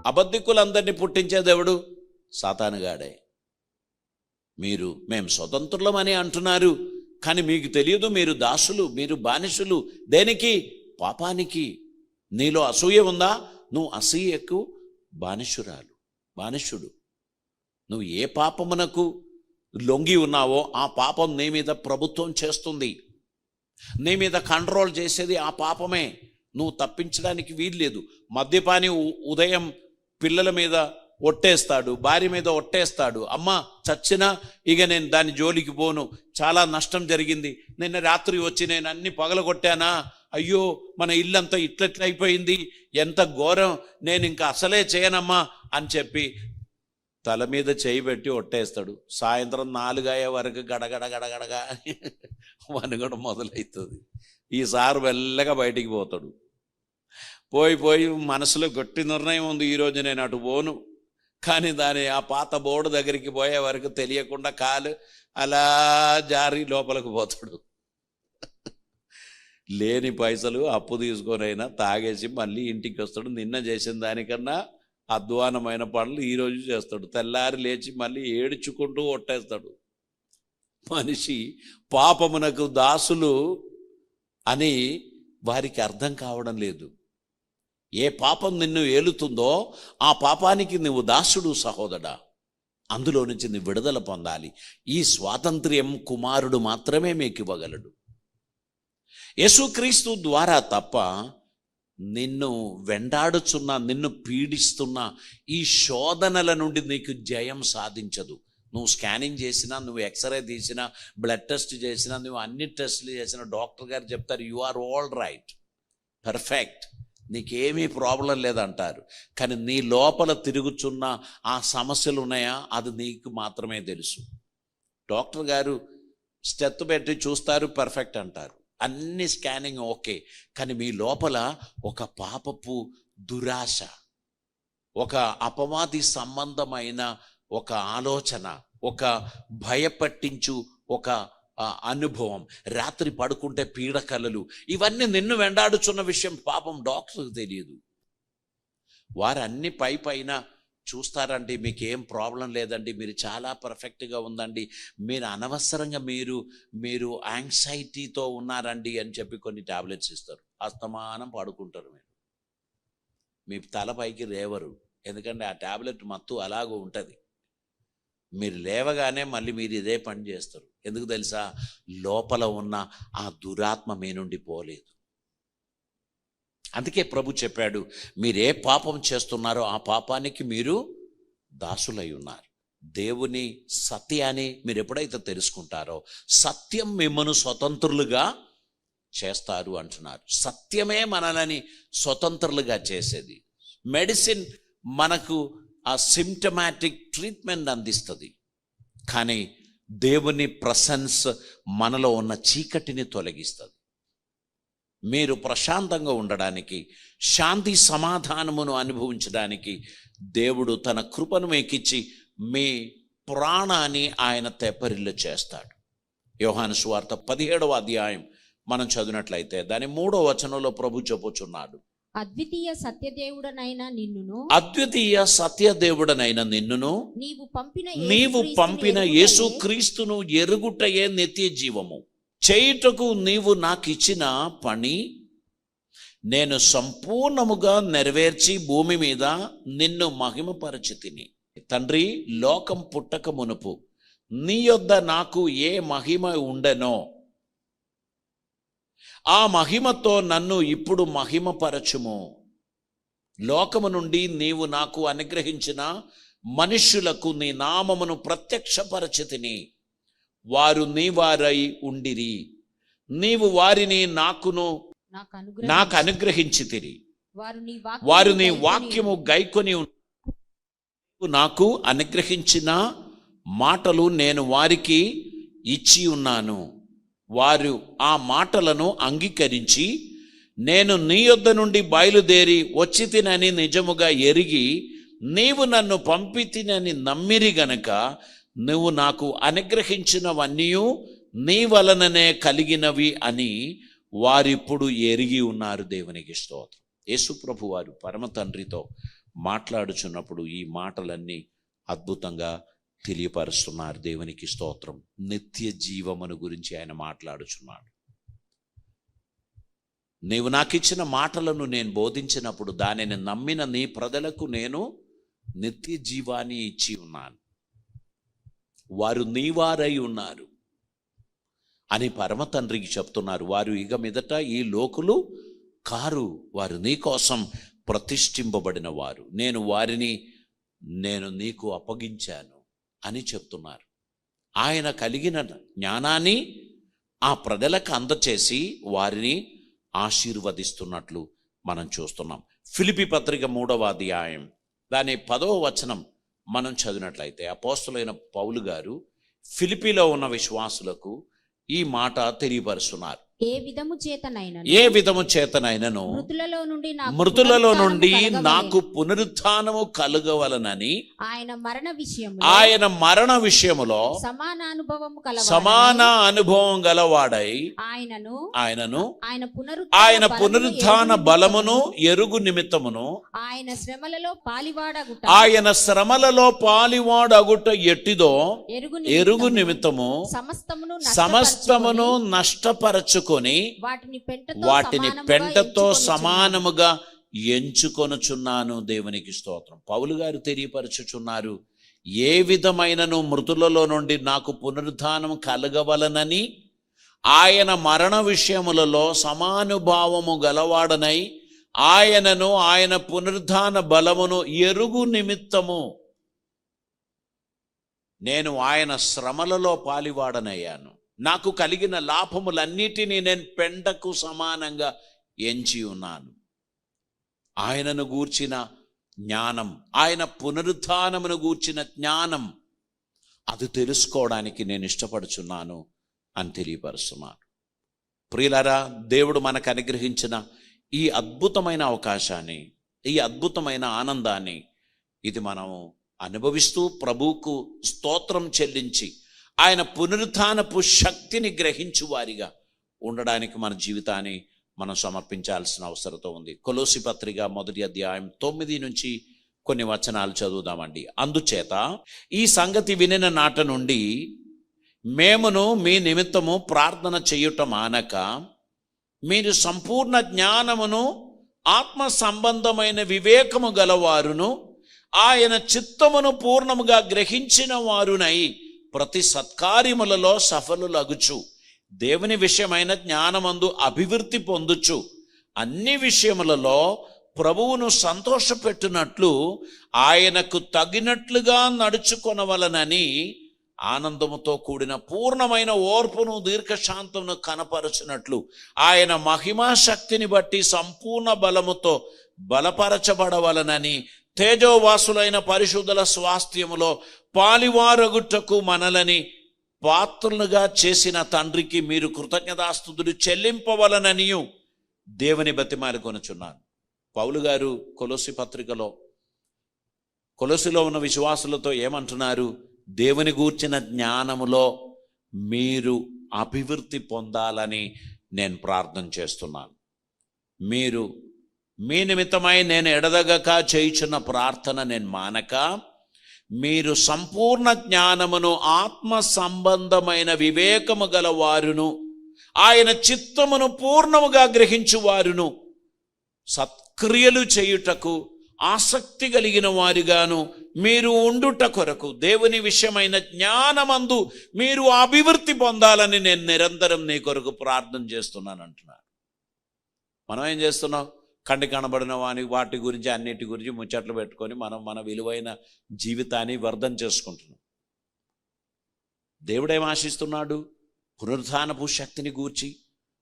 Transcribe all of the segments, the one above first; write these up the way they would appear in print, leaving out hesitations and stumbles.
అబద్ధికులందరినీ పుట్టించేది ఎవడు? సాతానుగాడే. మేము స్వతంత్రులమని అంటున్నారు, కానీ మీకు తెలియదు మీరు దాసులు, మీరు బానిసలు. దేనికి? పాపానికి. నీలో అసూయ ఉందా? నువ్వు అసూయకు బానిసుడు. నువ్వు ఏ పాపమునకు లొంగి ఉన్నావో ఆ పాపం నీ మీద ప్రభుత్వం చేస్తుంది. నీ మీద కంట్రోల్ చేసేది ఆ పాపమే. నువ్వు తప్పించడానికి వీల్లేదు. మద్యపాని ఉదయం పిల్లల మీద ఒట్టేస్తాడు, భార్య మీద ఒట్టేస్తాడు. అమ్మ చచ్చినా ఇక నేను దాని జోలికి పోను, చాలా నష్టం జరిగింది, నిన్న రాత్రి వచ్చి నేను అన్ని పగలగొట్టానా, అయ్యో మన ఇల్లంతా ఇట్లట్ల అయిపోయింది, ఎంత ఘోరం, నేను ఇంకా అసలే చేయనమ్మా అని చెప్పి తల మీద చేయి పెట్టి ఒట్టేస్తాడు. సాయంత్రం 4 అయ్యే వరకు గడగడగా వనుగడ మొదలవుతుంది. ఈసారి వెళ్ళగా బయటికి పోతాడు. పోయి మనసులో గట్టి నిర్ణయం ఉంది, ఈరోజు నేను అటు పోను. కానీ ఆ పాత బోర్డు దగ్గరికి పోయే వరకు తెలియకుండా కాలు అలా జారి లోపలికి పోతాడు. లేని పైసలు అప్పు తీసుకొనైనా తాగేసి మళ్ళీ ఇంటికి వస్తాడు. నిన్న చేసిన దానికన్నా అధ్వానమైన పనులు ఈరోజు చేస్తాడు. తెల్లారి లేచి మళ్ళీ ఏడ్చుకుంటూ ఒట్టేస్తాడు. మనిషి పాపమునకు దాసులు అని వారికి అర్థం కావడం లేదు. ఏ పాపం నిన్ను ఏలుతుందో ఆ పాపానికి నువ్వు దాసుడు సహోదరా. అందులో నుంచి నువ్వు విడుదల పొందాలి. ఈ స్వాతంత్ర్యం కుమారుడు మాత్రమే మీకు ఇవ్వగలడు. యేసుక్రీస్తు ద్వారా తప్ప నిన్ను వెంటాడుచున్న, నిన్ను పీడిస్తున్న ఈ శోధనల నుండి నీకు జయం సాధించదు. నువ్వు స్కానింగ్ చేసినా, నువ్వు ఎక్స్రే తీసినా, బ్లడ్ టెస్ట్ చేసినా, నువ్వు అన్ని టెస్టులు చేసినా డాక్టర్ గారు చెప్తారు you are all right, perfect, నీకేమీ ప్రాబ్లం లేదంటారు. కానీ నీ లోపల తిరుగుచున్న ఆ సమస్యలు ఉన్నాయా, అది నీకు మాత్రమే తెలుసు. డాక్టర్ గారు స్టెత్ పెట్టి చూస్తారు, పర్ఫెక్ట్ అంటారు, అన్ని స్కానింగ్ ఓకే. కానీ మీ లోపల ఒక పాపపు దురాశ, ఒక అపవాది సంబంధమైన ఒక ఆలోచన, ఒక భయపట్టించు ఒక అనుభవం, రాత్రి పడుకుంటే పీడకలలు, ఇవన్నీ నిన్ను వెంటాడుచున్న విషయం పాపం డాక్టర్కి తెలియదు. వారు అన్ని పైన చూస్తారండి, మీకు ఏం ప్రాబ్లం లేదండి, మీరు చాలా పర్ఫెక్ట్గా ఉందండి, మీరు అనవసరంగా మీరు యాంగ్జైటీతో ఉన్నారండి అని చెప్పి కొన్ని టాబ్లెట్స్ ఇస్తారు. అస్తమానం పడుకుంటారు. మీ తల పైకి లేవరు, ఎందుకంటే ఆ టాబ్లెట్ మత్తు అలాగూ ఉంటుంది. మీరు లేవగానే మళ్ళీ మీరు ఇదే పని చేస్తారు. ఎందుకు తెలుసా? లోపల ఉన్న ఆ దురాత్మ మీ నుండి పోలేదు. అందుకే ప్రభు చెప్పాడు, మీరే పాపం చేస్తున్నారో ఆ పాపానికి మీరు దాసులై ఉన్నారు. దేవుని సత్యాన్ని మీరు ఎప్పుడైతే తెలుసుకుంటారో సత్యం మిమ్మల్ని స్వతంత్రులుగా చేస్తారు అంటున్నారు. సత్యమే మనల్ని స్వతంత్రులుగా చేసేది. మెడిసిన్ మనకు ఆ సిమ్టమాటిక్ ట్రీట్మెంట్ అందిస్తుంది, కానీ దేవుని ప్రసెన్స్ మనలో ఉన్న చీకటిని తొలగిస్తుంది. మీరు ప్రశాంతంగా ఉండడానికి, శాంతి సమాధానమును అనుభవించడానికి దేవుడు తన కృపను మీకిచ్చి మీ ప్రాణాన్ని ఆయన తెప్పరిల్లు చేస్తాడు. యోహాను సువార్త 17వ అధ్యాయం మనం చదివినట్లయితే దాని 3వ వచనంలో ప్రభు చెప్పుచున్నాడు, అద్వితీయ సత్యదేవుడనైన నిన్నును నీవు పంపిన యేసుక్రీస్తును ఎరుగుటయే నిత్య జీవము. చేయుటకు నీవు నాకు ఇచ్చిన పని నేను సంపూర్ణముగా నెరవేర్చి భూమి మీద నిన్ను మహిమపరచితిని. తండ్రి, లోకం పుట్టక మునుపు నీ యొద్ద నాకు ఏ మహిమ ఉండెనో ఆ మహిమతో నన్ను ఇప్పుడు మహిమపరచుము. లోకము నుండి నీవు నాకు అనుగ్రహించిన మనుష్యులకు నీ నామమును ప్రత్యక్షపరచితిని. వారు నీ వారై ఉండిరి. నీవు వారిని నాకు అనుగ్రహించితిరి. వారు నీ వాక్యము గైకొని నాకు అనుగ్రహించిన మాటలు నేను వారికి ఇచ్చి ఉన్నాను. వారు ఆ మాటలను అంగీకరించి నేను నీ యొద్ద నుండి బయలుదేరి వచ్చి తినని నిజముగా ఎరిగి నీవు నన్ను పంపితినని నమ్మిరి గనక నువ్వు నాకు అనుగ్రహించినవన్నీ నీ వలననే కలిగినవి అని వారిప్పుడు ఎరిగి ఉన్నారు. దేవునికి స్తోత్రం. యేసు ప్రభు వారు పరమ తండ్రితో మాట్లాడుచున్నప్పుడు ఈ మాటలన్నీ అద్భుతంగా తెలియపరుస్తున్నారు. దేవునికి స్తోత్రం. నిత్య జీవమును గురించి ఆయన మాట్లాడుచున్నాడు. నీవు నాకు ఇచ్చిన మాటలను నేను బోధించినప్పుడు దానిని నమ్మిన నీ ప్రజలకు నేను నిత్య జీవాన్ని ఇచ్చి ఉన్నాను, వారు నీవారై ఉన్నారు అని పరమ తండ్రికి చెప్తున్నారు. వారు ఇక మీదట ఈ లోకులు కారు, వారు నీ కోసం ప్రతిష్ఠింపబడిన వారు, నేను నీకు అప్పగించాను అని చెప్తున్నారు. ఆయన కలిగిన జ్ఞానాన్ని ఆ ప్రజలకు అందచేసి వారిని ఆశీర్వదిస్తున్నట్లు మనం చూస్తున్నాం. ఫిలిప్పీ పత్రిక 3వ అధ్యాయం దాని 10వ వచనం మనం చదివినట్లయితే అపోస్తలుడైన పౌలు గారు ఫిలిప్పీలో ఉన్న విశ్వాసులకు ఈ మాట తెలియపరుస్తున్నారు. ఏ విధము చేతనైనను మృతులలో నుండి నాకు పునరుత్థానము కలుగవలనని ఆయన మరణ విషయములో సమాన అనుభవం గలవాడై ఆయనను ఆయన పునరుత్థాన బలమును ఎరుగు నిమిత్తమును ఆయన శ్రమలలో పాలివాడగుట ఎట్టిదో ఎరుగు నిమిత్తము సమస్తమును నష్టపరచు వాటిని పెంటతో సమానముగా ఎంచుకొనుచున్నాను. దేవునికి స్తోత్రం. పౌలు గారు తెలియపరచుచున్నారు, ఏ విధమైనను మృతులలో నుండి నాకు పునరుత్థానం కలగవలనని ఆయన మరణ విషయములలో సమానుభావము గలవాడనై ఆయనను ఆయన పునరుత్థాన బలమును ఎరుగు నిమిత్తము నేను ఆయన శ్రమలలో పాలివాడనయ్యాను. నాకు కలిగిన లాభములన్నిటినీ నేను పెంటకు సమానంగా ఎంచి ఉన్నాను. ఆయనను గూర్చిన జ్ఞానం, ఆయన పునరుత్థానమును గూర్చిన జ్ఞానం, అది తెలుసుకోవడానికి నేను ఇష్టపడుచున్నాను అని తెలియపరుస్తున్నాను. ప్రియులారా, దేవుడు మనకు అనుగ్రహించిన ఈ అద్భుతమైన అవకాశాన్ని, ఈ అద్భుతమైన ఆనందాన్ని ఇది మనం అనుభవిస్తూ ప్రభువుకు స్తోత్రం చెల్లించి ఆయన పునరుత్థానపు శక్తిని గ్రహించు వారిగా ఉండడానికి మన జీవితాన్ని మనం సమర్పించాల్సిన అవసరత ఉంది. కొలోసి పత్రిక 1వ అధ్యాయం 9 నుంచి కొన్ని వచనాలు చదువుదామండి. అందుచేత ఈ సంగతి వినిన నాట నుండి మేమును మీ నిమిత్తము ప్రార్థన చేయుట మానక మీరు సంపూర్ణ జ్ఞానమును ఆత్మ సంబంధమైన వివేకము గలవారును ఆయన చిత్తమును పూర్ణముగా గ్రహించిన వారునై ప్రతి సత్కార్యములలో సఫలులగుచు దేవుని విషయమైన జ్ఞానమందు అభివృద్ధి పొందుచు అన్ని విషయములలో ప్రభువును సంతోషపెట్టునట్లు ఆయనకు తగినట్లుగా నడుచుకొనవలనని ఆనందముతో కూడిన పూర్ణమైన ఓర్పును దీర్ఘశాంతమును కనపరచునట్లు ఆయన మహిమా శక్తిని బట్టి సంపూర్ణ బలముతో బలపరచబడవలనని తేజోవాసులైన పరిశుద్ధుల స్వాస్థ్యములో పాలివారగుటకు మనలని పాత్రలుగా చేసిన తండ్రికి మీరు కృతజ్ఞతాస్తుతులు చెల్లింపవలననియు దేవుని బతిమాలి కొనుచున్నాను. పౌలు గారు కొలొస్సీ పత్రికలో కొలొస్సీలో ఉన్న విశ్వాసులతో ఏమంటున్నారు? దేవుని గూర్చిన జ్ఞానములో మీరు అభివృద్ధి పొందాలని నేను ప్రార్థన చేస్తున్నాను. మీరు మీ నిమిత్తమై నేను ఎడదగక చేయుచున్న ప్రార్థన నేను మానక మీరు సంపూర్ణ జ్ఞానమును ఆత్మ సంబంధమైన వివేకము గల వారును ఆయన చిత్తమును పూర్ణముగా గ్రహించువారును సత్క్రియలు చేయుటకు ఆసక్తి కలిగిన వారిగాను మీరు ఉండుట కొరకు దేవుని విషయమైన జ్ఞానమందు మీరు అభివృద్ధి పొందాలని నేను నిరంతరం నీ కొరకు ప్రార్థన చేస్తున్నాను అంటున్నారు. మనం ఏం చేస్తున్నాం? కంటి కనబడిన వాటి గురించి అన్నిటి గురించి ముచ్చట్లు పెట్టుకొని మనం మన విలువైన జీవితాన్ని వ్యర్థం చేసుకుంటున్నాం. దేవుడేం ఆశిస్తున్నాడు? పునరుత్థానపు శక్తిని గూర్చి,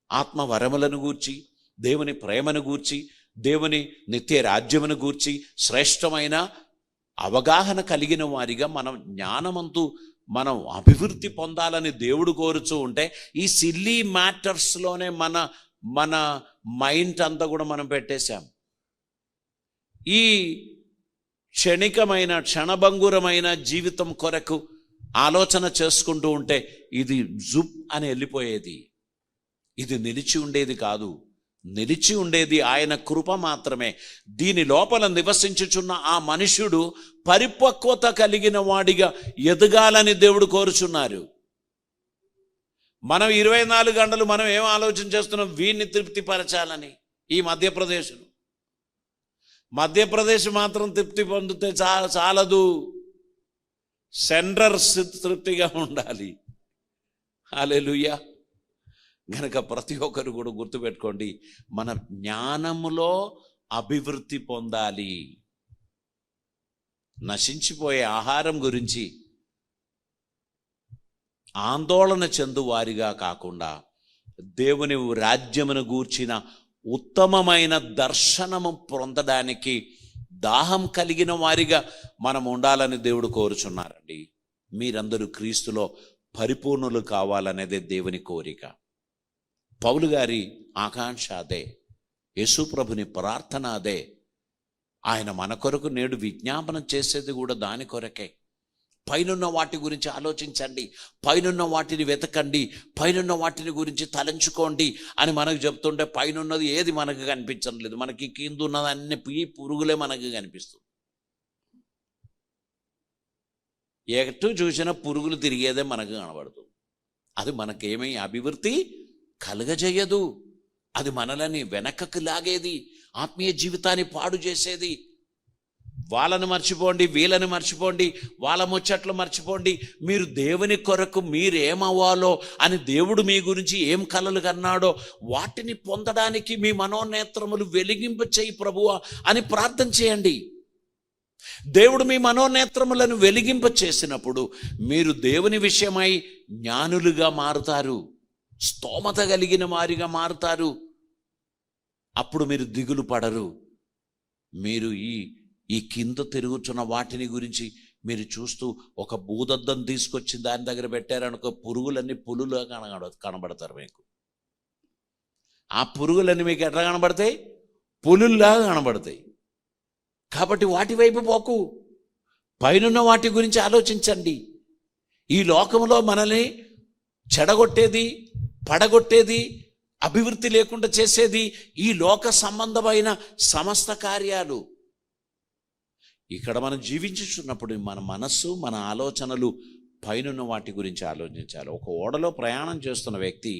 ఆత్మ వరములను గూర్చి, దేవుని ప్రేమను గూర్చి, దేవుని నిత్య రాజ్యమును గూర్చి శ్రేష్టమైన అవగాహన కలిగిన వారిగా మనం జ్ఞానమంతు మనం అభివృద్ధి పొందాలని దేవుడు కోరుచూ ఉంటే ఈ సిల్లీ మ్యాటర్స్లోనే మన మైండ్ అంతా కూడా మనం పెట్టేశాం. ఈ క్షణభంగురమైన జీవితం కొరకు ఆలోచన చేసుకుంటూ ఉంటే ఇది జుప్ అని వెళ్ళిపోయేది, ఇది నిలిచి ఉండేది కాదు. నిలిచి ఉండేది ఆయన కృప మాత్రమే. దీని లోపల నివసించుచున్న ఆ మనుష్యుడు పరిపక్వత కలిగిన వాడిగా ఎదగాలని దేవుడు కోరుచున్నారు. మనం 24 గంటలు మనం ఏం ఆలోచన చేస్తున్నాం? వీడిని తృప్తిపరచాలని. ఈ మధ్యప్రదేశ్ మాత్రం తృప్తి పొందితే చాలదు. సెండర్స్ తృప్తిగా ఉండాలి. హల్లెలూయా. గనక ప్రతి ఒక్కరు కూడా గుర్తుపెట్టుకోండి, మన జ్ఞానములో అభివృద్ధి పొందాలి. నశించిపోయే ఆహారం గురించి ఆందోళన చెందు వారిగా కాకుండా దేవుని రాజ్యమును గూర్చిన ఉత్తమమైన దర్శనము పొందడానికి దాహం కలిగిన వారిగా మనం ఉండాలని దేవుడు కోరుచున్నారండి. మీరందరూ క్రీస్తులో పరిపూర్ణులు కావాలనేదే దేవుని కోరిక. పౌలు గారి ఆకాంక్ష అదే, యేసు ప్రభుని ప్రార్థన అదే. ఆయన మన కొరకు నేడు విజ్ఞాపన చేసేది కూడా దాని కొరకే. పైనున్న వాటి గురించి ఆలోచించండి, పైనున్న వాటిని వెతకండి, పైనున్న వాటిని గురించి తలంచుకోండి అని మనకు చెప్తుంటే పైనున్నది ఏది మనకు కనిపించడం లేదు. మనకి కింద ఉన్నది అన్ని పురుగులే మనకు కనిపిస్తుంది. ఎటు చూసినా పురుగులు తిరిగేదే మనకు కనబడుతుంది. అది మనకేమీ అభివృద్ధి కలుగజేయదు. అది మనలని వెనకకు లాగేది, ఆత్మీయ జీవితాన్ని పాడు చేసేది. వాళ్ళని మర్చిపోండి, వీళ్ళని మర్చిపోండి, వాళ్ళ ముచ్చట్లు మర్చిపోండి. మీరు దేవుని కొరకు మీరేమవ్వాలో అని దేవుడు మీ గురించి ఏం కలలు కన్నాడో వాటిని పొందడానికి మీ మనోనేత్రములు వెలిగింప చేయి ప్రభువా అని ప్రార్థన చేయండి. దేవుడు మీ మనోనేత్రములను వెలిగింప చేసినప్పుడు మీరు దేవుని విషయమై జ్ఞానులుగా మారుతారు, స్తోమత కలిగిన వారిగా మారుతారు. అప్పుడు మీరు దిగులు పడరు. మీరు ఈ కింద తిరుగుతున్న వాటిని గురించి మీరు చూస్తూ ఒక భూదద్దం తీసుకొచ్చి దాని దగ్గర పెట్టారనుకో, పురుగులన్నీ పులులుగా కనబడతారు మీకు. ఆ పురుగులన్నీ మీకు ఎట్లా కనబడతాయి? పులుల్లాగా కనబడతాయి. కాబట్టి వాటి వైపు పోకు, పైనున్న వాటి గురించి ఆలోచించండి. ఈ లోకంలో మనల్ని చెడగొట్టేది, పడగొట్టేది, అభివృద్ధి లేకుండా చేసేది ఈ లోక సంబంధమైన సమస్త కార్యాలు. ఇక్కడ మనం జీవించుచున్నప్పుడు మన మనస్సు, మన ఆలోచనలు పైనున్న వాటి గురించి ఆలోచించాలి. ఒక ఓడలో ప్రయాణం చేస్తున్న వ్యక్తి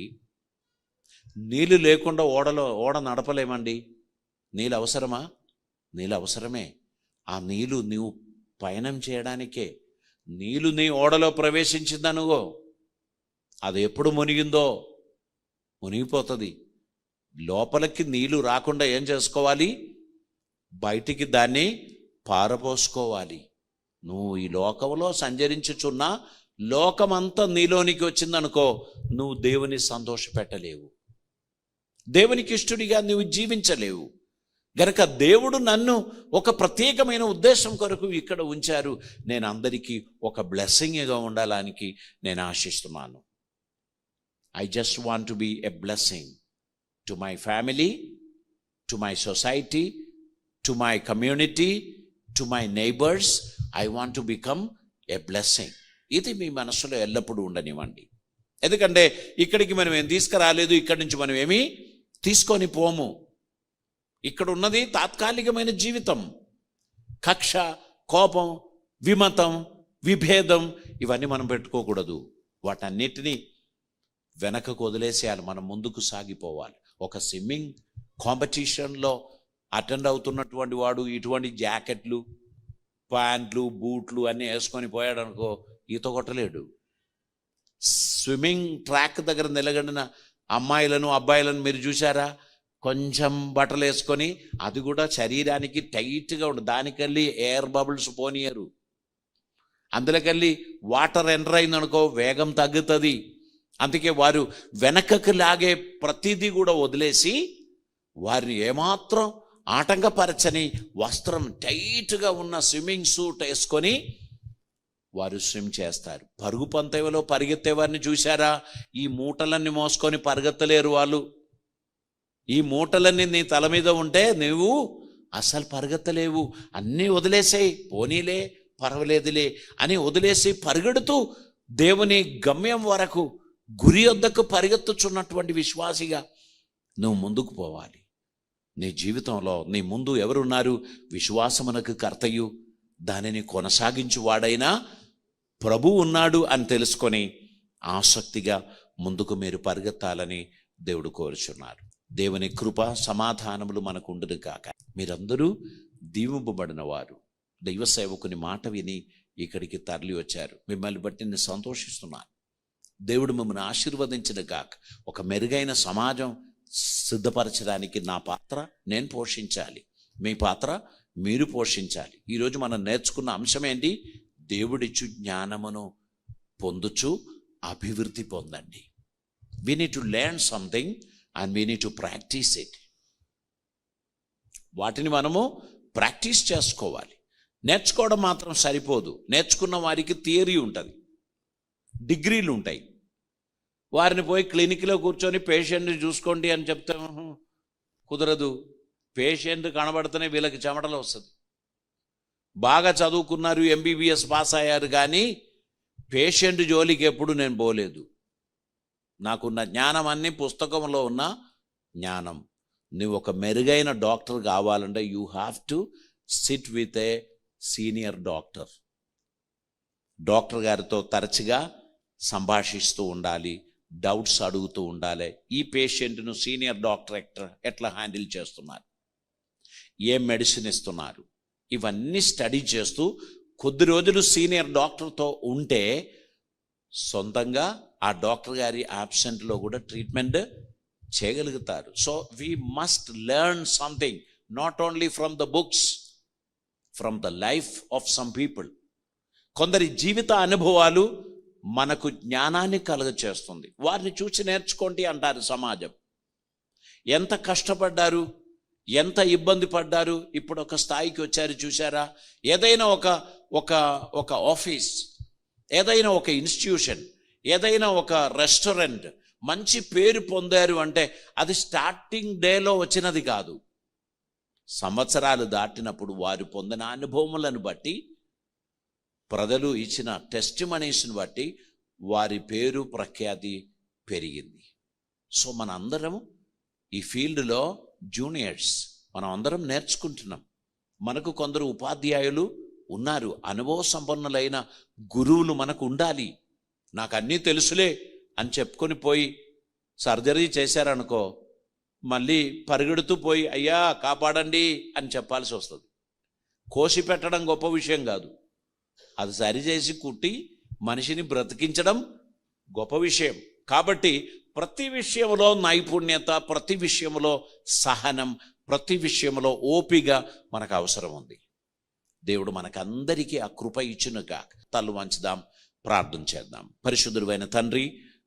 నీళ్ళు లేకుండా ఓడ నడపలేమండి. నీళ్ళు అవసరమా? నీళ్ళు అవసరమే. ఆ నీళ్ళు నీవు పయనం చేయడానికే. నీళ్ళు నీ ఓడలో ప్రవేశించిందనుగో, అది ఎప్పుడు మునిగిందో మునిగిపోతుంది. లోపలికి నీళ్ళు రాకుండా ఏం చేసుకోవాలి? బయటికి దాన్ని పారపోసుకోవాలి. నువ్వు ఈ లోకంలో సంచరించుచున్నా లోకమంతా నీలోనికి వచ్చిందనుకో, నువ్వు దేవుని సంతోషపెట్టలేవు, దేవునికి ఇష్టడిగా నువ్వు జీవించలేవు. గనక దేవుడు నన్ను ఒక ప్రత్యేకమైన ఉద్దేశం కొరకు ఇక్కడ ఉంచారు. నేను అందరికీ ఒక బ్లెస్సింగ్గా ఉండాలని నేను ఆశిస్తున్నాను. I just want to be a blessing to my family, to my society, to my community, to my neighbors. I want to become a blessing. ఇది మీ మనసులో ఎల్లప్పుడూ ఉండనివ్వండి. ఎందుకంటే ఇక్కడికి మనం ఏం తీసుకురాలేదు, ఇక్కడి నుంచి మనం ఏమీ తీసుకొని పోము. ఇక్కడ ఉన్నది తాత్కాలికమైన జీవితం. కక్ష, కోపం, విమతం, విభేదం ఇవన్నీ మనం పెట్టుకోకూడదు. వాటన్నిటినీ వెనకకు వదిలేసేయాలి. మనం ముందుకు సాగిపోవాలి. ఒక స్విమ్మింగ్ కాంపిటీషన్లో అటెండ్ అవుతున్నటువంటి వాడు ఇటువంటి జాకెట్లు, ప్యాంట్లు, బూట్లు అన్నీ వేసుకొని పోయాడు అనుకో, ఈత కొట్టలేడు. స్విమ్మింగ్ ట్రాక్ దగ్గర నిలబడిన అమ్మాయిలను, అబ్బాయిలను మీరు చూసారా? కొంచెం బట్టలు వేసుకొని, అది కూడా శరీరానికి టైట్గా ఉండదు, దానికెళ్ళి ఎయిర్ బబుల్స్ పోనీయరు. అందులోకెళ్ళి వాటర్ ఎంటర్ అయిందనుకో వేగం తగ్గుతుంది. అందుకే వారు వెనకకు లాగే ప్రతిదీ కూడా వదిలేసి వారిని ఏమాత్రం ఆటంకపరచని వస్త్రం, టైట్గా ఉన్న స్విమ్మింగ్ సూట్ వేసుకొని వారు స్విమ్ చేస్తారు. పరుగు పంతెంలో పరిగెత్తే వారిని చూశారా? ఈ మూటలన్నీ మోసుకొని పరిగెత్తలేరు వాళ్ళు. ఈ మూటలన్నీ నీ తల మీద ఉంటే నువ్వు అసలు పరిగెత్తలేవు. అన్నీ వదిలేసేయి, పోనీలే పర్వాలేదులే అని వదిలేసి పరిగెడుతూ దేవుని గమ్యం వరకు, గురి వద్దకు పరిగెత్తుచున్నటువంటి విశ్వాసిగా నువ్వు ముందుకు పోవాలి. నీ జీవితంలో నీ ముందు ఎవరున్నారు? విశ్వాసమునకు కర్తయు దానిని కొనసాగించువాడైనా ప్రభు ఉన్నాడు అని తెలుసుకొని ఆసక్తిగా ముందుకు మీరు పరిగెత్తాలని దేవుడు కోరుచున్నారు. దేవుని కృప సమాధానములు మనకు ఉండును కాక. మీరందరూ దీవింపబడిన వారు. దైవ సేవకుని మాట విని ఇక్కడికి తరలి వచ్చారు. మిమ్మల్ని బట్టి నేను సంతోషిస్తున్నాను. దేవుడు మిమ్మల్ని ఆశీర్వదించిన కాక. ఒక మెరుగైన సమాజం సిద్ధపరచడానికి నా పాత్ర నేను పోషించాలి, మీ పాత్ర మీరు పోషించాలి. ఈరోజు మనం నేర్చుకున్న అంశం ఏంటి? దేవుడిచ్చు జ్ఞానమును పొందుచు అభివృద్ధి పొందండి. we need to learn something and we need to practice it. వాటిని మనము ప్రాక్టీస్ చేసుకోవాలి. నేర్చుకోవడం మాత్రం సరిపోదు. నేర్చుకున్న వారికి థియరీ ఉంటుంది, డిగ్రీలు ఉంటాయి. వారిని పోయి క్లినిక్లో కూర్చొని పేషెంట్ని చూసుకోండి అని చెప్తే కుదరదు. పేషెంట్ కనబడితేనే వీళ్ళకి చెమటలు వస్తుంది. బాగా చదువుకున్నారు, ఎంబీబీఎస్ పాస్ అయ్యారు, కానీ పేషెంట్ జోలికి ఎప్పుడు నేను పోలేదు. నాకున్న జ్ఞానం అన్నీ పుస్తకంలో ఉన్న జ్ఞానం. నువ్వు ఒక మెరుగైన డాక్టర్ కావాలంటే you have to SIT with a senior doctor. Doctor గారితో తరచుగా సంభాషిస్తూ ఉండాలి, డౌట్స్ అడుగుతూ ఉండాలి. ఈ పేషెంట్ను సీనియర్ డాక్టర్ ఎట్లా హ్యాండిల్ చేస్తున్నారు, ఏం మెడిసిన్ ఇస్తున్నారు, ఇవన్నీ స్టడీ చేస్తూ కొద్ది రోజులు సీనియర్ డాక్టర్తో ఉంటే సొంతంగా ఆ డాక్టర్ గారి యాబ్సెంట్లో కూడా ట్రీట్మెంట్ చేయగలుగుతారు. So we must learn something, not only from the books, from the life of some people. కొందరి జీవిత అనుభవాలు మనకు జ్ఞానాన్ని కలుగచేస్తుంది. వారిని చూసి నేర్చుకోండి అంటారు సమాజం. ఎంత కష్టపడ్డారు, ఎంత ఇబ్బంది పడ్డారు, ఇప్పుడు ఒక స్థాయికి వచ్చారు చూసారా. ఏదైనా ఒక ఆఫీస్, ఏదైనా ఒక ఇన్స్టిట్యూషన్, ఏదైనా ఒక రెస్టారెంట్ మంచి పేరు పొందారు అంటే అది స్టార్టింగ్ డేలో వచ్చినది కాదు. సంవత్సరాలు దాటినప్పుడు వారు పొందిన అనుభవములను బట్టి, ప్రజలు ఇచ్చిన టెస్టిమనీస్ని బట్టి వారి పేరు ప్రఖ్యాతి పెరిగింది. సో మన అందరం ఈ ఫీల్డ్లో జూనియర్స్, మనం అందరం నేర్చుకుంటున్నాం. మనకు కొందరు ఉపాధ్యాయులు ఉన్నారు, అనుభవ సంపన్నులైన గురువులు మనకు ఉండాలి. నాకు అన్నీ తెలుసులే అని చెప్పుకొని పోయి సర్జరీ చేశారనుకో, మళ్ళీ పరిగెడుతూ పోయి అయ్యా కాపాడండి అని చెప్పాల్సి వస్తుంది. కోసి పెట్టడం గొప్ప విషయం కాదు, అది సరిచేసి కుట్టి మనిషిని బ్రతికించడం గొప్ప విషయం. కాబట్టి ప్రతి విషయంలో నైపుణ్యత, ప్రతి విషయంలో సహనం, ప్రతి విషయంలో ఓపిక మనకు అవసరం ఉంది. దేవుడు మనకందరికీ ఆ కృప ఇచ్చునుగా. తల్లు వంచుదాం, ప్రార్థన చేద్దాం. పరిశుద్ధుడైన తండ్రి,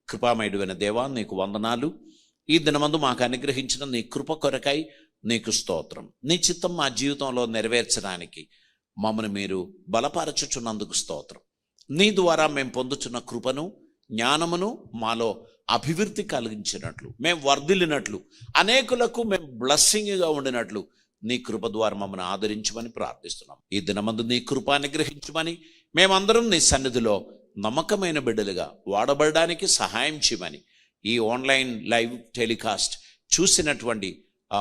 కృపామయుడైన దేవా, నీకు వందనాలు. ఈ దినమందు మాకు అనుగ్రహించిన నీ కృప కొరకై నీకు స్తోత్రం. నీ చిత్తం మా జీవితంలో నెరవేర్చడానికి మమ్మల్ని మీరు బలపరచుచున్నందుకు స్తోత్రం. నీ ద్వారా మేము పొందుతున్న కృపను, జ్ఞానమును మాలో అభివృద్ధి కలిగించినట్లు, మేము వర్ధిల్లినట్లు, అనేకులకు మేము బ్లెస్సింగ్గా ఉండినట్లు నీ కృప ద్వారా మమ్మల్ని ఆదరించమని ప్రార్థిస్తున్నాం. ఈ దినమందు నీ కృప అనుగ్రహించమని, మేమందరం నీ సన్నిధిలో నమ్మకమైన బిడ్డలుగా వాడబడడానికి సహాయం చేయమని ఈ ఆన్లైన్ లైవ్ టెలికాస్ట్ చూసినటువంటి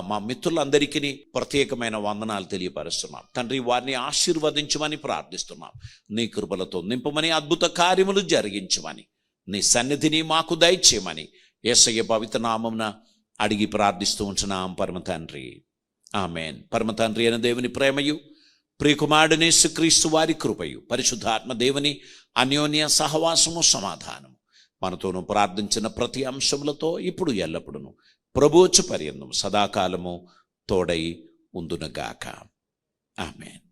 మా మిత్రులందరికీ ప్రత్యేకమైన వందనాలు తెలియపరుస్తున్నాం. తండ్రి, వారిని ఆశీర్వదించమని ప్రార్థిస్తున్నాం. నీ కృపలతో నింపమని, అద్భుత కార్యములు జరిగించమని, నీ సన్నిధిని మాకు దయచేయమని యేసయ్య పవిత్ర నామమున అడిగి ప్రార్థిస్తూ ఉంటున్నాం పరమ తండ్రి. ఆమెన్. పరమ తండ్రి అయిన దేవుని ప్రేమయు, ప్రియకుమారుడైన యేసుక్రీస్తు వారి కృపయు, పరిశుద్ధాత్మ దేవుని అన్యోన్య సహవాసము, సమాధానము మనతోనూ ప్రార్థించిన ప్రతి అంశములతో ఇప్పుడు ఎల్లప్పుడూ ప్రభువచ్చు పర్యంతం సదాకాలము తోడై ఉందునుగాక. ఆమెన్.